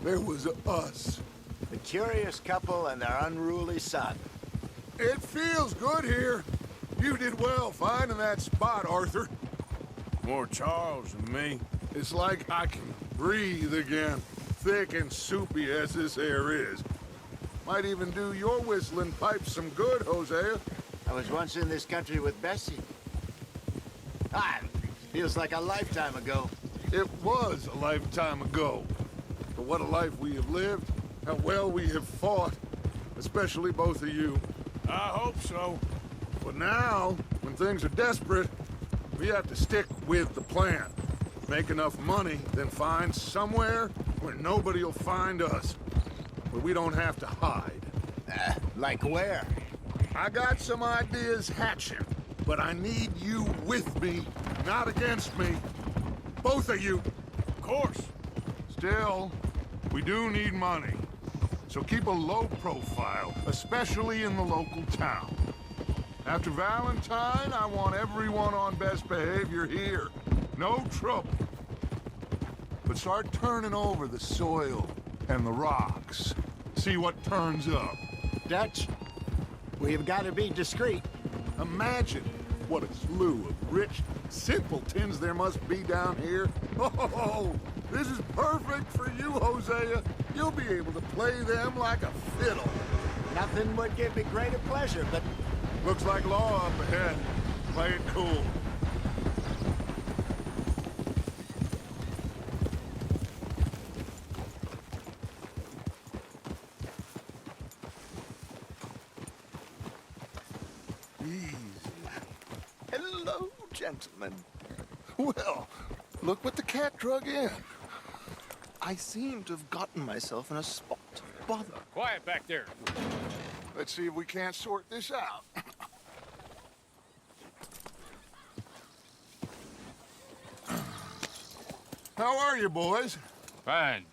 There was us. The curious couple and their unruly son. It feels good here. You did well finding that spot, Arthur. More Charles than me. It's like I can breathe again, thick and soupy as this air is. Might even do your whistling pipes some good, Hosea. I was once in this country with Bessie. Ah, feels like a lifetime ago. It was a lifetime ago. But what a life we have lived, how well we have fought, especially both of you. I hope so. But now, when things are desperate, we have to stick with the plan. Make enough money, then find somewhere where nobody will find us. Where we don't have to hide. Like where? I got some ideas hatching, but I need you with me, not against me. Both of you. Of course. Still, we do need money. So keep a low profile, especially in the local town. After Valentine, I want everyone on best behavior here. No trouble. But start turning over the soil and the rocks. See what turns up. Dutch, we've got to be discreet. Imagine what a slew of rich simpletons there must be down here. Oh, this is perfect for you, Hosea. You'll be able to play them like a fiddle. Nothing would give me greater pleasure, but... Looks like law up ahead. Play it cool. Easy. Hello, gentlemen. Well, look what the cat drug in. I seem to have gotten myself in a spot of bother. Quiet back there. Let's see if we can't sort this out. How are you, boys? Fine.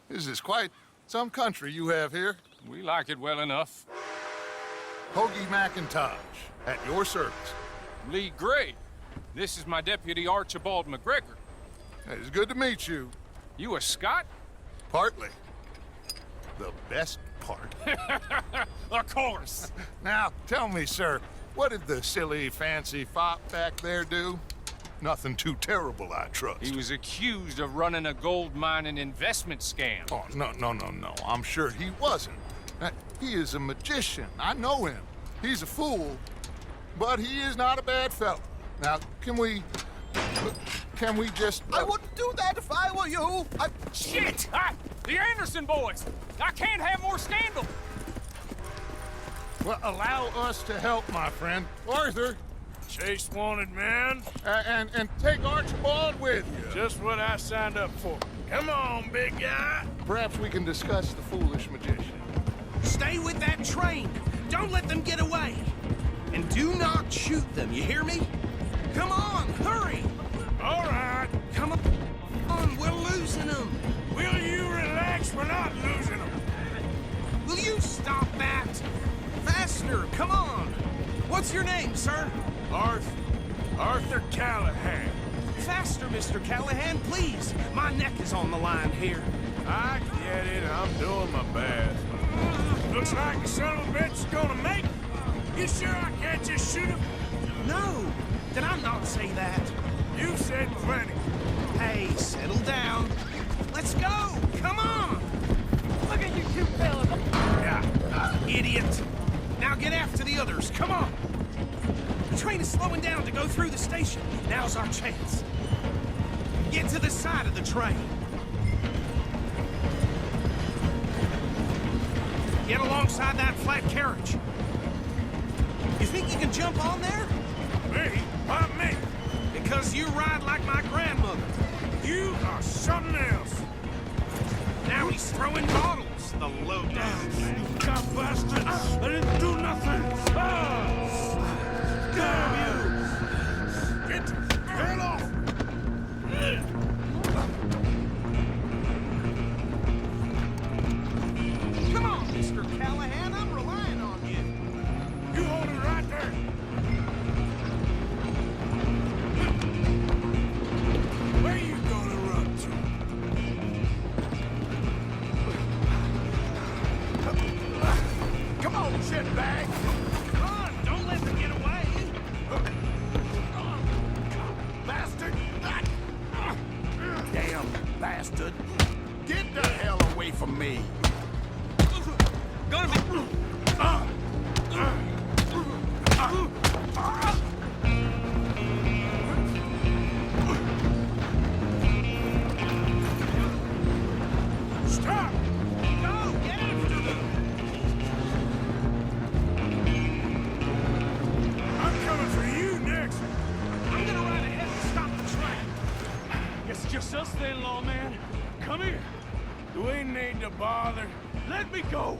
This is quite some country you have here. We like it well enough. Hoagie McIntosh, at your service. Lee Gray. This is my deputy Archibald McGregor. It's good to meet you. You a Scot? Partly. The best part. Of course. Now, tell me, sir, what did the silly, fancy fop back there do? Nothing too terrible, I trust. He was accused of running a gold mining investment scam. Oh, no. I'm sure he wasn't. He is a magician. I know him. He's a fool, but he is not a bad fellow. Now, can we just... I wouldn't do that if I were you. Shit! The Anderson boys! I can't have more scandal! Well, allow us to help, my friend. Arthur, Chase wanted man. and take Archibald with you. Just what I signed up for. Come on, big guy. Perhaps we can discuss the foolish magician. Stay with that train. Don't let them get away. And do not shoot them, you hear me? Come on, hurry! All right. Come on, we're losing them. Will you relax? We're not losing them. Will you stop that? Faster, come on. What's your name, sir? Arthur Callahan. Faster, Mr. Callahan, please. My neck is on the line here. I get it. I'm doing my best. Looks like the son of a bitch is gonna make it. You sure I can't just shoot him? No, did I not say that? You said plenty. Hey, settle down. Let's go, come on. Look at you two fellas. Yeah, idiot. Now get after the others, come on. The train is slowing down to go through the station. Now's our chance. Get to the side of the train. Get alongside that flat carriage. You think you can jump on there? Me? Why me? Because you ride like my grandmother. You are something else. Now he's throwing bottles, the low-down. God bastard! I didn't do nothing! Damn you! Get the hell off! Come on, Mr. Callahan, I'm relying on you. You hold it right there! Where you gonna run to? from me. Gonna be... Stop! Go! Get after them! I'm coming for you next. I'm gonna ride ahead and stop the train. Guess it's just us then, lawman. Come here. Do we need to bother? Let me go.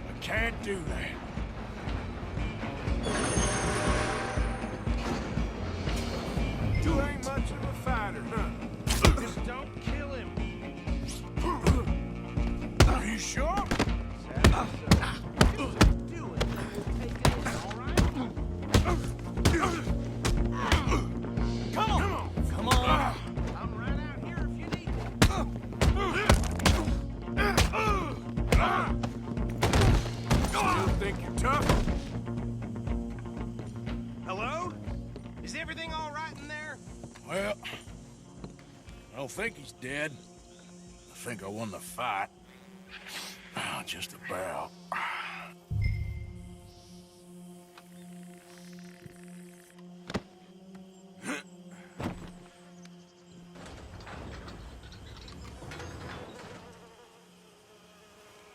I can't do that. You ain't much of a fighter, huh? Just don't kill him. Are you sure? Come on. Come on. I'm right out here if you need You think you're tough? Hello? Is everything all right in there? Well, I don't think he's dead. I think I won the fight. Just about.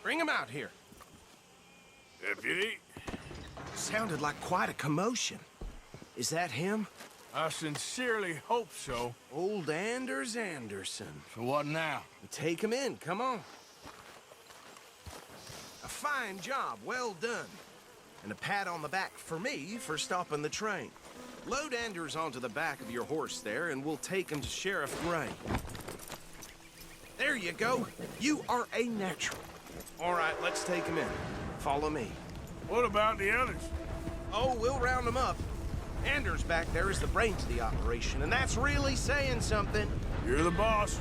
Bring him out here. Deputy, Sounded like quite a commotion. Is that him? I sincerely hope so. Old Anders Anderson. So what now? Take him in, come on. A fine job, well done. And a pat on the back for me for stopping the train. Load Anders onto the back of your horse there, and we'll take him to Sheriff Gray. There you go. You are a natural. All right, let's take him in. Follow me. What about the others? Oh, we'll round them up. Anders back there is the brains of the operation, and that's really saying something. You're the boss.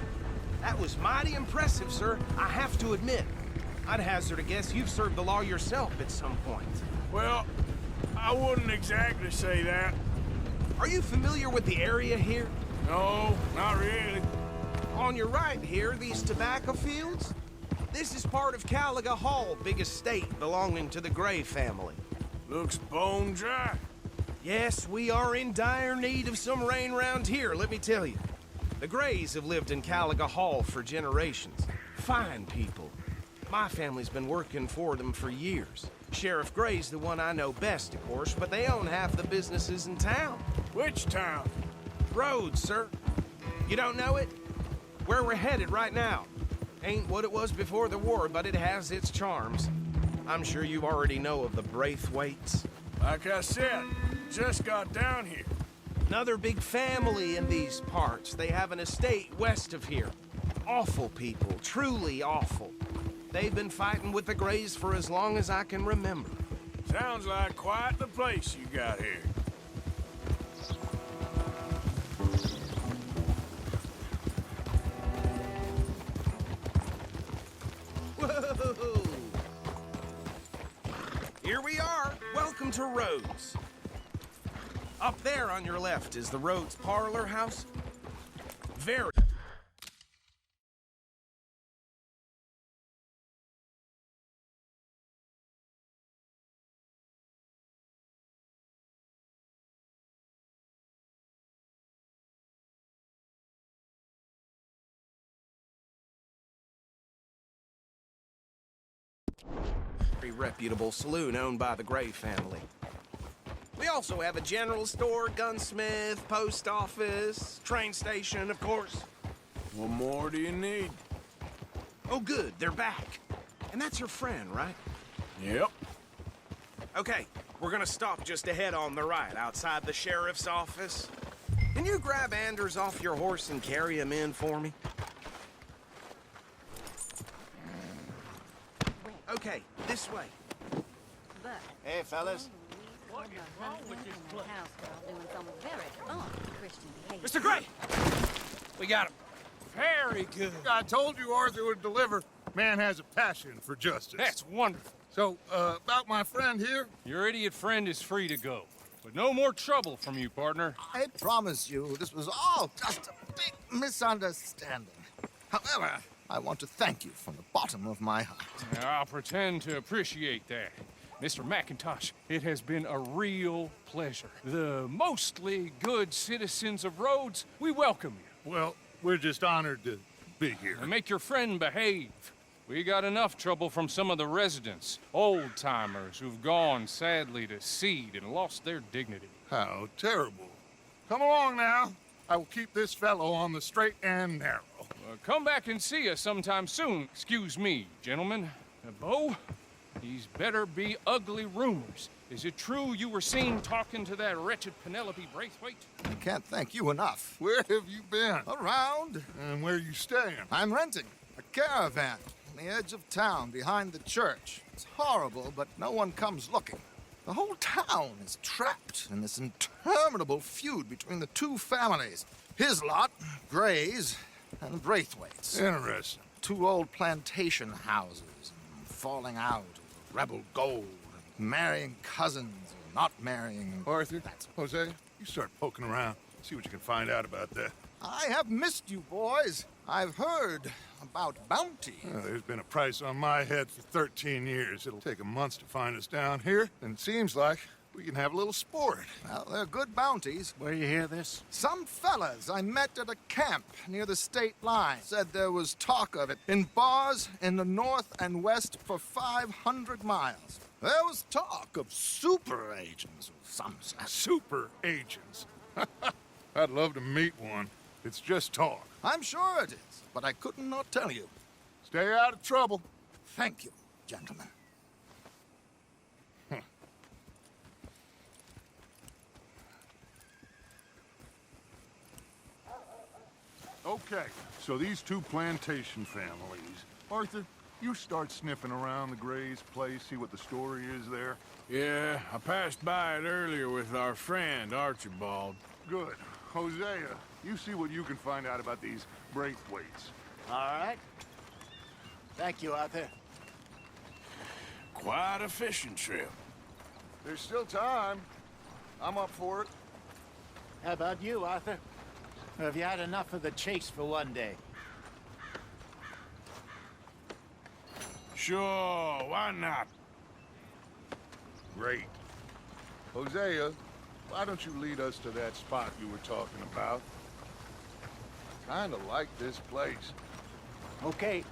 That was mighty impressive, sir. I have to admit. I'd hazard a guess you've served the law yourself at some point. Well, I wouldn't exactly say that. Are you familiar with the area here? No, not really. On your right here, these tobacco fields? This is part of Caliga Hall, big estate belonging to the Gray family. Looks bone dry. Yes, we are in dire need of some rain round here, let me tell you. The Grays have lived in Caliga Hall for generations. Fine people. My family's been working for them for years. Sheriff Gray's the one I know best, of course, but they own half the businesses in town. Which town? Rhodes, sir. You don't know it? Where we're headed right now. Ain't what it was before the war, but it has its charms. I'm sure you already know of the Braithwaites. Like I said, just got down here. Another big family in these parts. They have an estate west of here. Awful people, truly awful. They've been fighting with the Grays for as long as I can remember. Sounds like quite the place you got here. Whoa! Here we are. Welcome to Rhodes. Up there on your left is the Rhodes Parlor House. Very... reputable saloon owned by the Gray family. We also have a general store, gunsmith, post office, train station, of course. What more do you need? Oh, good, they're back. And that's your friend, right? Yep. Okay, we're gonna stop just ahead on the right, outside the sheriff's office. Can you grab Anders off your horse and carry him in for me? Okay, this way. Hey, fellas. What is wrong with this place? Doing some very fun Christian behavior. Mr. Gray! We got him. Very good. I told you Arthur would deliver. Man has a passion for justice. That's wonderful. So, about my friend here, Your idiot friend is free to go. But no more trouble from you, partner. I promise you, this was all just a big misunderstanding. However, I want to thank you from the bottom of my heart. I'll pretend to appreciate that. Mr. McIntosh, it has been a real pleasure. The mostly good citizens of Rhodes, we welcome you. Well, we're just honored to be here. And make your friend behave. We got enough trouble from some of the residents, old-timers who've gone, sadly, to seed and lost their dignity. How terrible. Come along now. I will keep this fellow on the straight and narrow. Come back and see us sometime soon. Excuse me, gentlemen. Bo, these better be ugly rumors. Is it true you were seen talking to that wretched Penelope Braithwaite? I can't thank you enough. Where have you been? Around. And where are you staying? I'm renting a caravan on the edge of town behind the church. It's horrible, but no one comes looking. The whole town is trapped in this interminable feud between the two families. His lot, Gray's, and Braithwaite's. Interesting. Two old plantation houses, and falling out over rebel gold, and marrying cousins, or not marrying. Arthur, Jose, you start poking around. See what you can find out about that. I have missed you, boys. I've heard about bounty. Well, there's been a price on my head for 13 years. It'll take a month to find us down here, and it seems like we can have a little sport. Well, they're good bounties. Where you hear this? Some fellas I met at a camp near the state line said there was talk of it in bars in the north and west for 500 miles. There was talk of super agents of some sort. Super agents. I'd love to meet one. It's just talk. I'm sure it is, but I couldn't not tell you. Stay out of trouble. Thank you, gentlemen. Okay, so these two plantation families. Arthur, you start sniffing around the Gray's place, see what the story is there. Yeah, I passed by it earlier with our friend, Archibald. Good. Hosea, you see what you can find out about these Braithwaites. All right. Thank you, Arthur. Quite a fishing trip. There's still time. I'm up for it. How about you, Arthur? Or have you had enough of the chase for one day? Sure, why not? Great. Hosea, why don't you lead us to that spot you were talking about? Kinda like this place. Okay.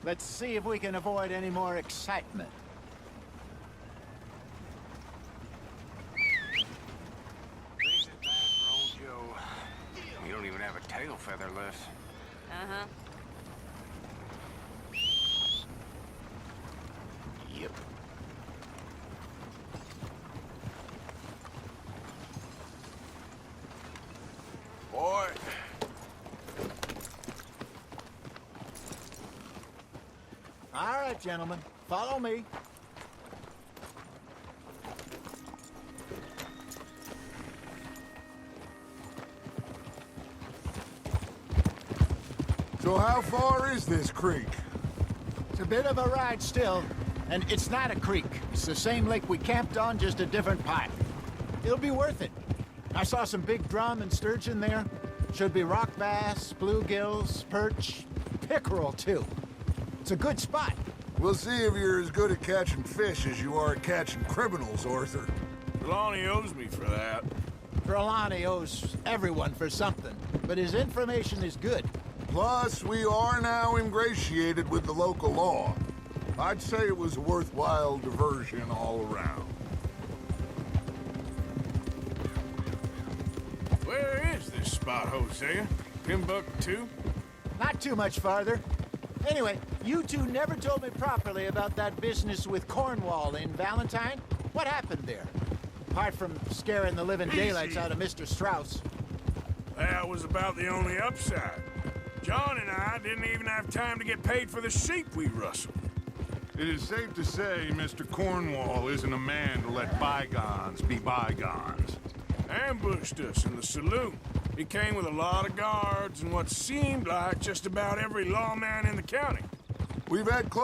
Let's see if we can avoid any more excitement. Things that bad for old Joe. You don't even have a tail feather left. Uh-huh. Yep. Boy, All right, gentlemen. Follow me. So how far is this creek? It's a bit of a ride still, and it's not a creek. It's the same lake we camped on, just a different pipe. It'll be worth it. I saw some big drum and sturgeon there. Should be rock bass, bluegills, perch, pickerel too. It's a good spot. We'll see if you're as good at catching fish as you are at catching criminals, Arthur. Trelawney owes me for that. Trelawney owes everyone for something, but his information is good. Plus, we are now ingratiated with the local law. I'd say it was a worthwhile diversion all around. Where is this spot, Hosea? Timbuktu? Not too much farther. Anyway, you two never told me properly about that business with Cornwall in Valentine. What happened there? Apart from scaring the living daylights out of Mr. Strauss. That was about the only upside. John and I didn't even have time to get paid for the sheep we rustled. It is safe to say Mr. Cornwall isn't a man to let bygones be bygones. Ambushed us in the saloon. He came with a lot of guards and what seemed like just about every lawman in the county. We've had close